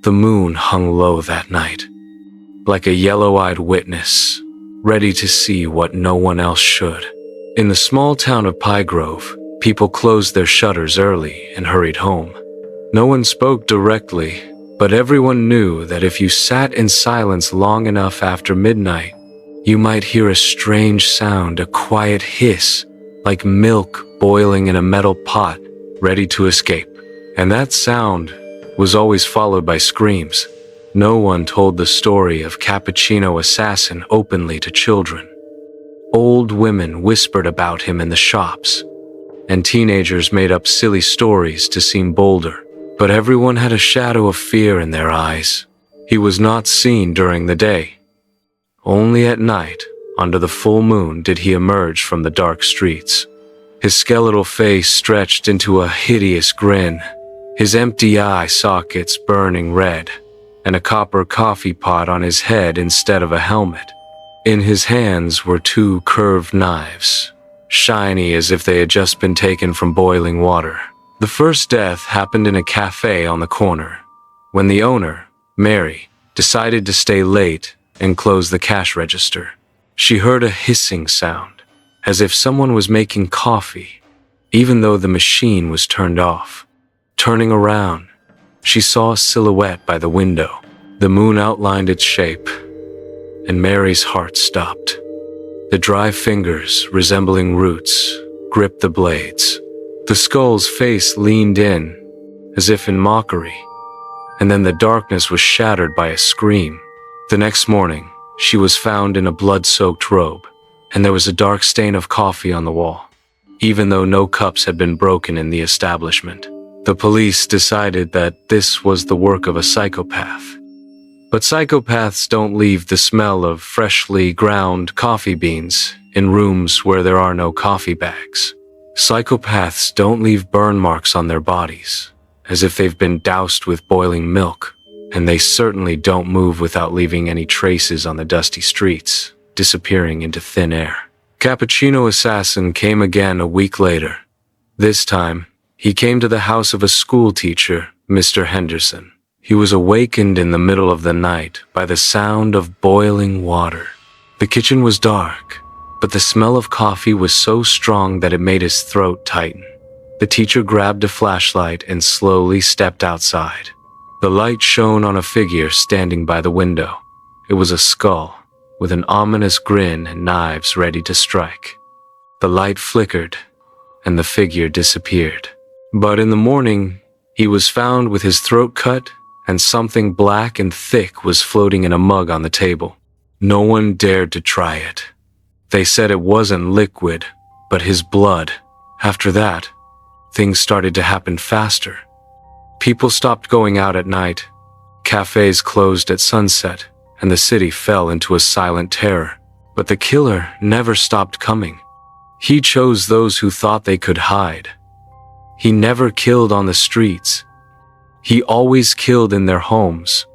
The moon hung low that night, like a yellow-eyed witness, ready to see what no one else should. In the small town of Pine Grove, people closed their shutters early and hurried home. No one spoke directly, but everyone knew that if you sat in silence long enough after midnight, you might hear a strange sound, a quiet hiss, like milk boiling in a metal pot, ready to escape. And that sound was always followed by screams. No one told the story of Cappuccino Assassin openly to children. Old women whispered about him in the shops, and teenagers made up silly stories to seem bolder. But everyone had a shadow of fear in their eyes. He was not seen during the day. Only at night, under the full moon, did he emerge from the dark streets. His skeletal face stretched into a hideous grin, his empty eye sockets burning red, and a copper coffee pot on his head instead of a helmet. In his hands were two curved knives, shiny as if they had just been taken from boiling water. The first death happened in a cafe on the corner, when the owner, Mary, decided to stay late and close the cash register. She heard a hissing sound, as if someone was making coffee, even though the machine was turned off. Turning around, she saw a silhouette by the window. The moon outlined its shape, and Mary's heart stopped. The dry fingers, resembling roots, gripped the blades. The skull's face leaned in, as if in mockery, and then the darkness was shattered by a scream. The next morning, she was found in a blood-soaked robe, and there was a dark stain of coffee on the wall, even though no cups had been broken in the establishment. The police decided that this was the work of a psychopath. But psychopaths don't leave the smell of freshly ground coffee beans in rooms where there are no coffee bags. Psychopaths don't leave burn marks on their bodies, as if they've been doused with boiling milk, and they certainly don't move without leaving any traces on the dusty streets, disappearing into thin air. Cappuccino Assassin came again a week later. This time, he came to the house of a school teacher, Mr. Henderson. He was awakened in the middle of the night by the sound of boiling water. The kitchen was dark, but the smell of coffee was so strong that it made his throat tighten. The teacher grabbed a flashlight and slowly stepped outside. The light shone on a figure standing by the window. It was a skull, with an ominous grin and knives ready to strike. The light flickered, and the figure disappeared. But in the morning, he was found with his throat cut, and something black and thick was floating in a mug on the table. No one dared to try it. They said it wasn't liquid, but his blood. After that, things started to happen faster. People stopped going out at night. Cafes closed at sunset, and the city fell into a silent terror. But the killer never stopped coming. He chose those who thought they could hide. He never killed on the streets. He always killed in their homes,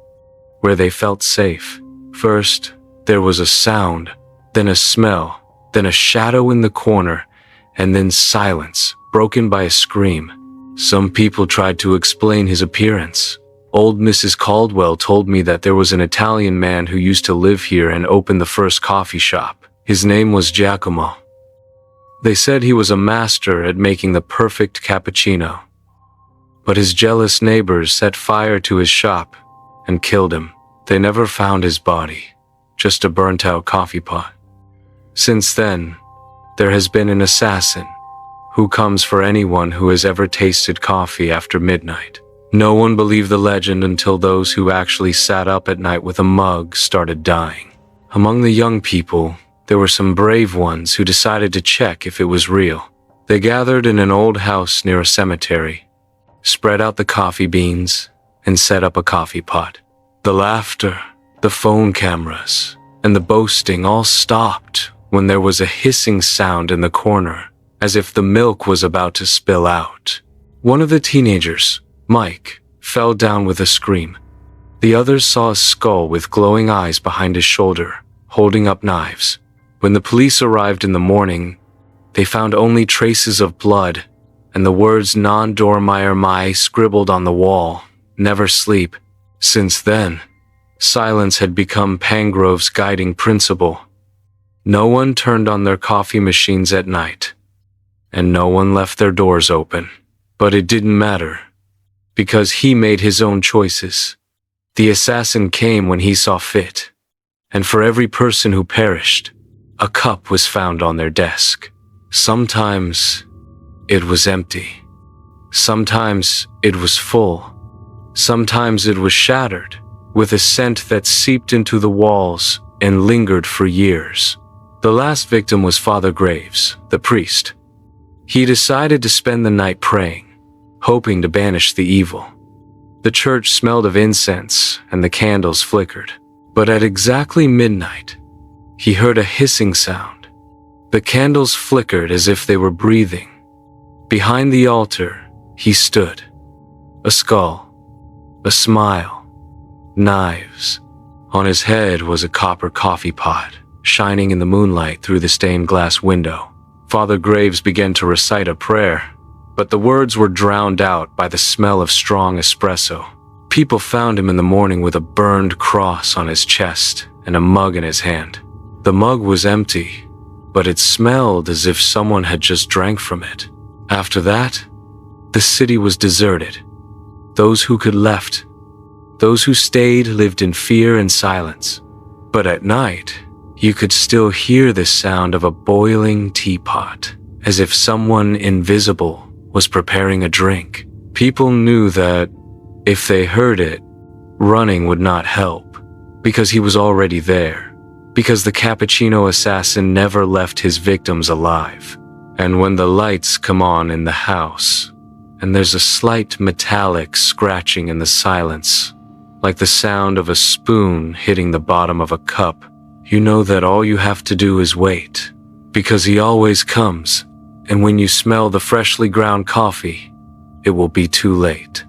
where they felt safe. First, there was a sound, then a smell, then a shadow in the corner, and then silence, broken by a scream. Some people tried to explain his appearance. Old Mrs. Caldwell told me that there was an Italian man who used to live here and opened the first coffee shop. His name was Giacomo. They said he was a master at making the perfect cappuccino. But his jealous neighbors set fire to his shop and killed him. They never found his body, just a burnt-out coffee pot. Since then, there has been an assassin who comes for anyone who has ever tasted coffee after midnight. No one believed the legend until those who actually sat up at night with a mug started dying. Among the young people, there were some brave ones who decided to check if it was real. They gathered in an old house near a cemetery, spread out the coffee beans, and set up a coffee pot. The laughter, the phone cameras, and the boasting all stopped when there was a hissing sound in the corner, as if the milk was about to spill out. One of the teenagers, Mike, fell down with a scream. The others saw a skull with glowing eyes behind his shoulder, holding up knives. When the police arrived in the morning, they found only traces of blood and the words "Non dormire mai" scribbled on the wall. Never sleep. Since then, silence had become Pangrove's guiding principle. No one turned on their coffee machines at night, and no one left their doors open. But it didn't matter, because he made his own choices. The assassin came when he saw fit, and for every person who perished, a cup was found on their desk. Sometimes it was empty. Sometimes it was full. Sometimes it was shattered, with a scent that seeped into the walls and lingered for years. The last victim was Father Graves, the priest. He decided to spend the night praying, hoping to banish the evil. The church smelled of incense and the candles flickered. But at exactly midnight, he heard a hissing sound. The candles flickered as if they were breathing. Behind the altar, he stood. A skull. A smile. Knives. On his head was a copper coffee pot, shining in the moonlight through the stained glass window. Father Graves began to recite a prayer, but the words were drowned out by the smell of strong espresso. People found him in the morning with a burned cross on his chest and a mug in his hand. The mug was empty, but it smelled as if someone had just drank from it. After that, the city was deserted. Those who could left. Those who stayed lived in fear and silence. But at night, you could still hear the sound of a boiling teapot, as if someone invisible was preparing a drink. People knew that if they heard it, running would not help, because he was already there, because the cappuccino assassin never left his victims alive. And when the lights come on in the house, and there's a slight metallic scratching in the silence, like the sound of a spoon hitting the bottom of a cup, you know that all you have to do is wait, because he always comes, and when you smell the freshly ground coffee, it will be too late.